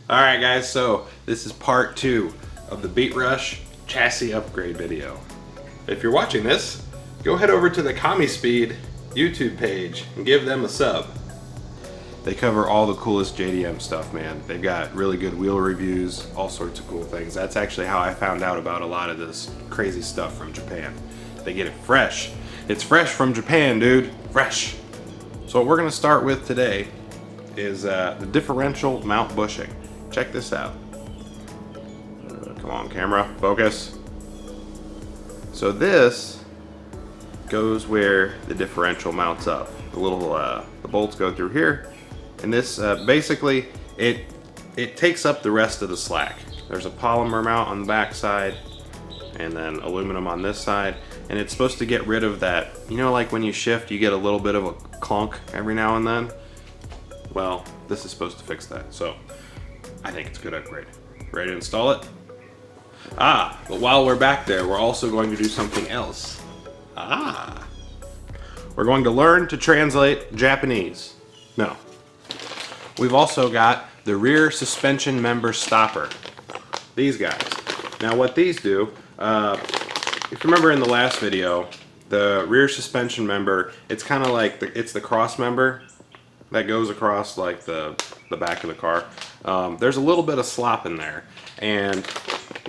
Alright guys, so this is part 2 of the Beatrush chassis upgrade video. If you're watching this, go head over to the CommiSpeed YouTube page and give them a sub. They cover all the coolest JDM stuff, man. They've got really good wheel reviews, all sorts of cool things. That's actually how I found out about a lot of this crazy stuff from Japan. They get it fresh. It's fresh from Japan, dude. Fresh. So what we're gonna start with today is the differential mount bushing. Check this out. Come on, camera, focus. So this goes where the differential mounts up. The little the bolts go through here, and this basically it takes up the rest of the slack. There's a polymer mount on the back side, and then aluminum on this side, and it's supposed to get rid of that. You know, like when you shift, you get a little bit of a clunk every now and then. Well, this is supposed to fix that. So I think it's a good upgrade. Ready to install it? But while we're back there, we're also going to do something else. We're going to learn to translate Japanese. No. We've also got the rear suspension member stopper. These guys. Now what these do, if you remember in the last video, the rear suspension member, it's kind of like, it's the cross member that goes across like the back of the car. There's a little bit of slop in there, and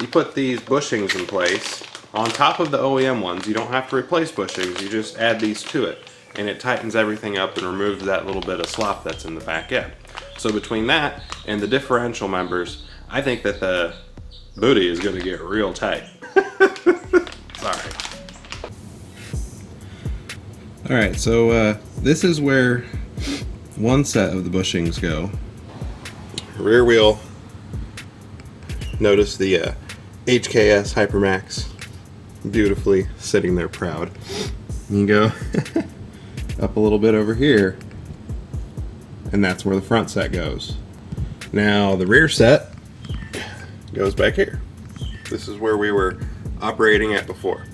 you put these bushings in place on top of the OEM ones. You don't have to replace bushings, you just add these to it, and it tightens everything up and removes that little bit of slop that's in the back end. So between that and the differential members, I think that the booty is going to get real tight. Sorry. Alright, so this is where one set of the bushings go. Rear wheel. Notice the HKS Hypermax beautifully sitting there proud. You go up a little bit over here, and that's where the front set goes. Now the rear set goes back here. This is where we were operating at before.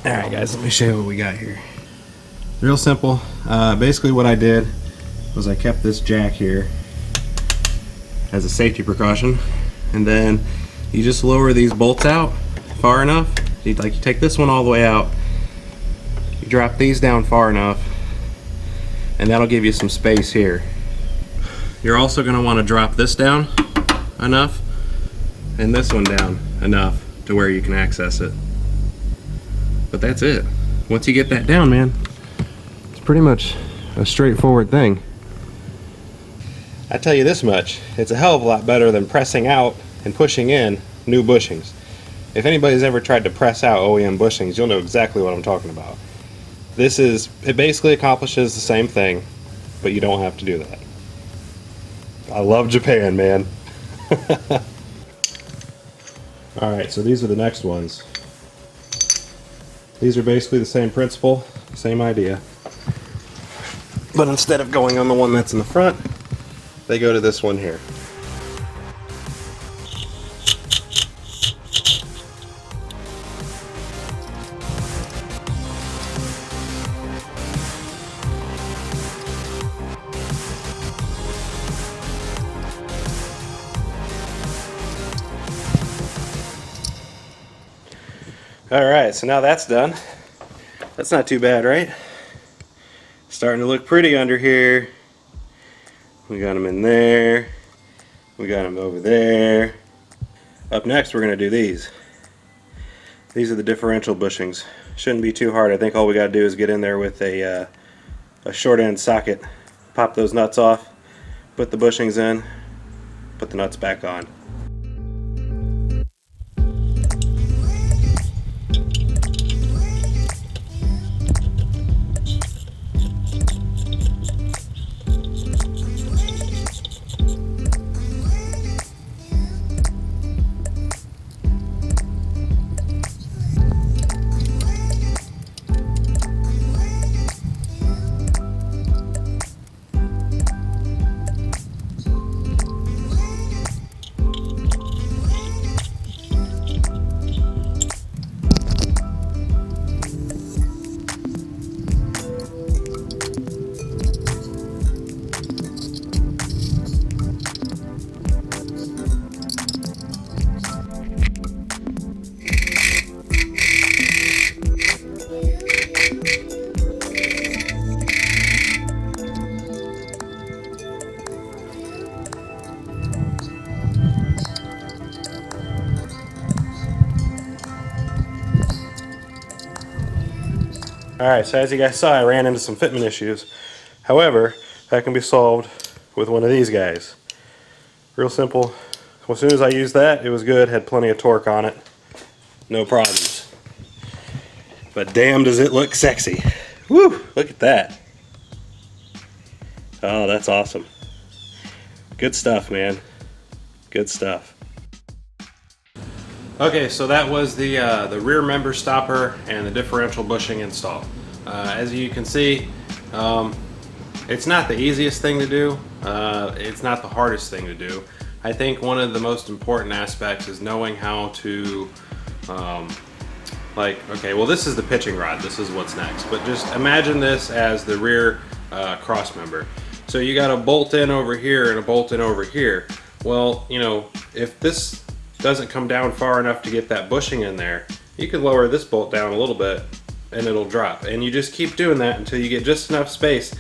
Alright guys, let me show you what we got here. Real simple. Basically what I did was I kept this jack here as a safety precaution, and then you just lower these bolts out far enough. You take this one all the way out, you drop these down far enough, and that'll give you some space here. You're also going to want to drop this down enough and this one down enough to where you can access it. But that's it. Once you get that down, man, it's pretty much a straightforward thing. I tell you this much, it's a hell of a lot better than pressing out and pushing in new bushings. If anybody's ever tried to press out OEM bushings, you'll know exactly what I'm talking about. It basically accomplishes the same thing, but you don't have to do that. I love Japan, man. Alright, so these are the next ones. These are basically the same principle, same idea. But instead of going on the one that's in the front, they go to this one here. Alright, so now that's done. That's not too bad, right? Starting to look pretty under here. We got them in there. We got them over there. Up next, we're going to do these. These are the differential bushings. Shouldn't be too hard. I think all we got to do is get in there with a short end socket, pop those nuts off, put the bushings in, put the nuts back on. Alright, so as you guys saw, I ran into some fitment issues. However, that can be solved with one of these guys. Real simple. As soon as I used that, it was good, had plenty of torque on it. No problems. But damn does it look sexy. Woo! Look at that. Oh, that's awesome. Good stuff, man. Good stuff. Okay, so that was the rear member stopper and the differential bushing install. As you can see, it's not the easiest thing to do. It's not the hardest thing to do. I think one of the most important aspects is knowing how to, okay, well this is the pitching rod, this is what's next. But just imagine this as the rear cross member. So you got a bolt in over here and a bolt in over here. Well, you know, if this doesn't come down far enough to get that bushing in there, you can lower this bolt down a little bit and it'll drop. And you just keep doing that until you get just enough space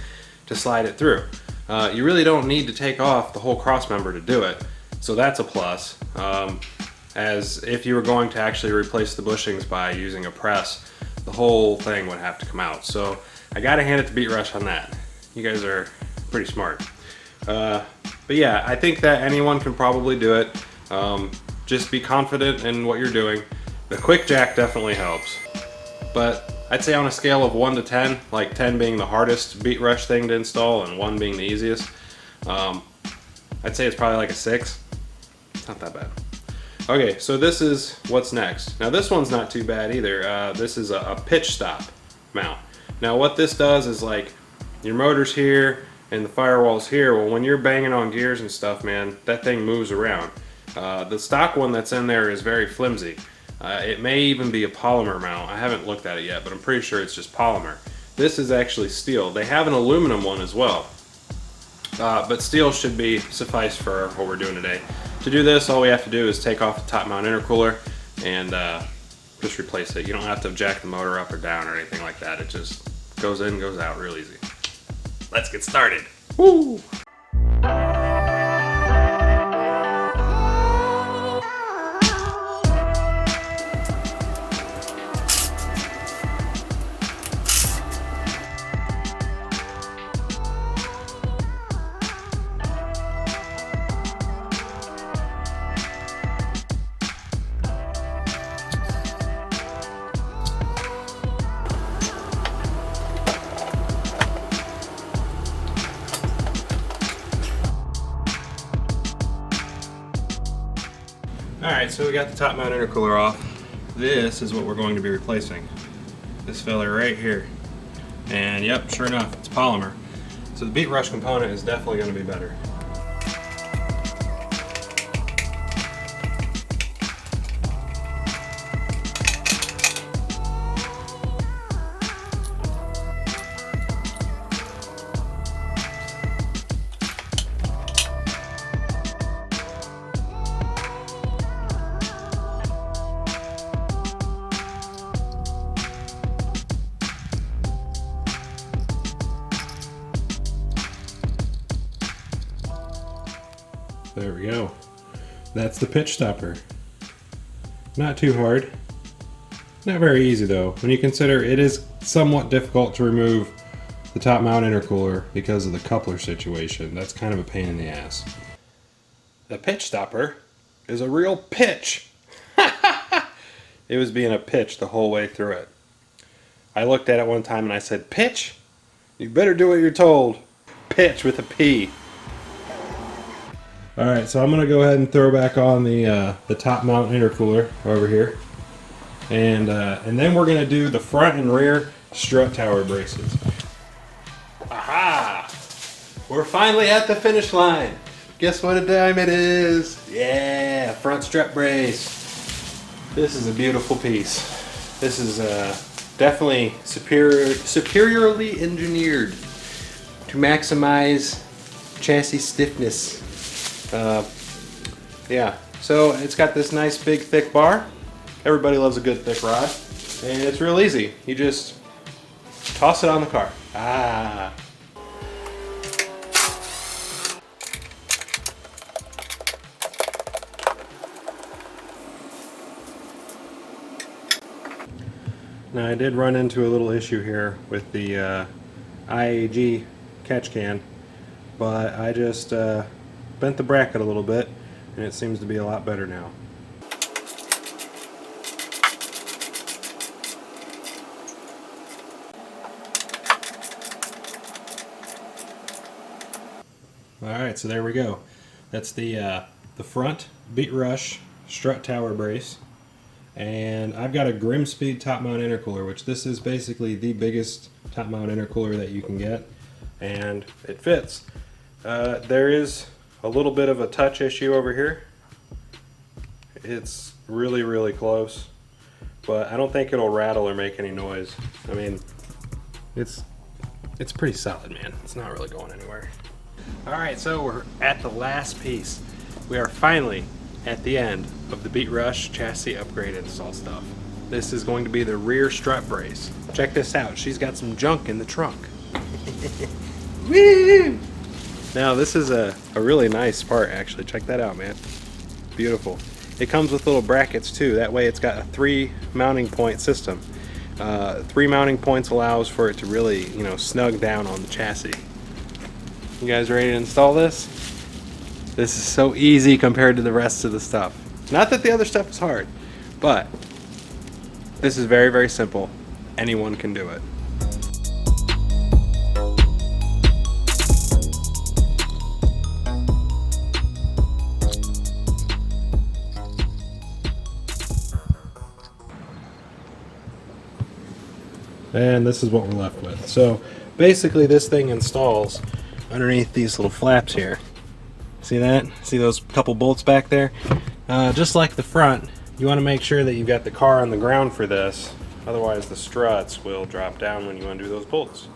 to slide it through. You really don't need to take off the whole cross member to do it. So that's a plus. As if you were going to actually replace the bushings by using a press, the whole thing would have to come out. So I gotta hand it to Beatrush on that. You guys are pretty smart. But yeah, I think that anyone can probably do it. Just be confident in what you're doing. The quick jack definitely helps. But I'd say on a scale of 1 to 10, like 10 being the hardest Beatrush thing to install and 1 being the easiest, I'd say it's probably like a 6. It's not that bad. Okay, so this is what's next. Now this one's not too bad either. This is a pitch stop mount. Now what this does is, like, your motor's here and the firewall's here. Well, when you're banging on gears and stuff, man, that thing moves around. The stock one that's in there is very flimsy. It may even be a polymer mount. I haven't looked at it yet, but I'm pretty sure it's just polymer. This is actually steel. They have an aluminum one as well. But steel should be suffice for what we're doing today. To do this, all we have to do is take off the top mount intercooler and just replace it. You don't have to jack the motor up or down or anything like that. It just goes in, goes out real easy. Let's get started. Woo! Alright, so we got the top mount intercooler off. This is what we're going to be replacing. This fella right here. And yep, sure enough, it's polymer. So the Beatrush component is definitely going to be better. There we go. That's the pitch stopper. Not too hard. Not very easy though, when you consider it is somewhat difficult to remove the top mount intercooler because of the coupler situation. That's kind of a pain in the ass. The pitch stopper is a real pitch. It was being a pitch the whole way through it. I looked at it one time and I said, "Pitch? You better do what you're told. Pitch with a P." Alright, so I'm going to go ahead and throw back on the top mount intercooler over here. And then we're going to do the front and rear strut tower braces. Aha! We're finally at the finish line. Guess what time it is? Yeah, front strut brace. This is a beautiful piece. This is definitely superiorly engineered to maximize chassis stiffness. Yeah, so it's got this nice big thick bar. Everybody loves a good thick rod. And it's real easy. You just toss it on the car. Ah. Now I did run into a little issue here with the IAG catch can, but I just bent the bracket a little bit and it seems to be a lot better now. Alright, so there we go. That's the front Beatrush strut tower brace. And I've got a Grimspeed top mount intercooler, which this is basically the biggest top mount intercooler that you can get. And it fits. There is a little bit of a touch issue over here. It's really, really close. But I don't think it'll rattle or make any noise. I mean, it's pretty solid, man. It's not really going anywhere. Alright, so we're at the last piece. We are finally at the end of the Beatrush chassis upgrade install stuff. This is going to be the rear strut brace. Check this out. She's got some junk in the trunk. Woo! Now this is a really nice part actually. Check that out, man. Beautiful. It comes with little brackets too. That way it's got a 3 mounting point system. 3 mounting points allows for it to really, snug down on the chassis. You guys ready to install this? This is so easy compared to the rest of the stuff. Not that the other stuff is hard, but this is very, very simple. Anyone can do it. And this is what we're left with. So basically this thing installs underneath these little flaps here. See that? See those couple bolts back there? Just like the front, you want to make sure that you've got the car on the ground for this. Otherwise the struts will drop down when you undo those bolts.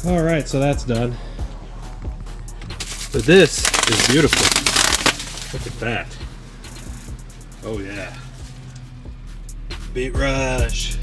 Alright, so that's done. But this is beautiful. Look at that. Oh yeah. Beatrush.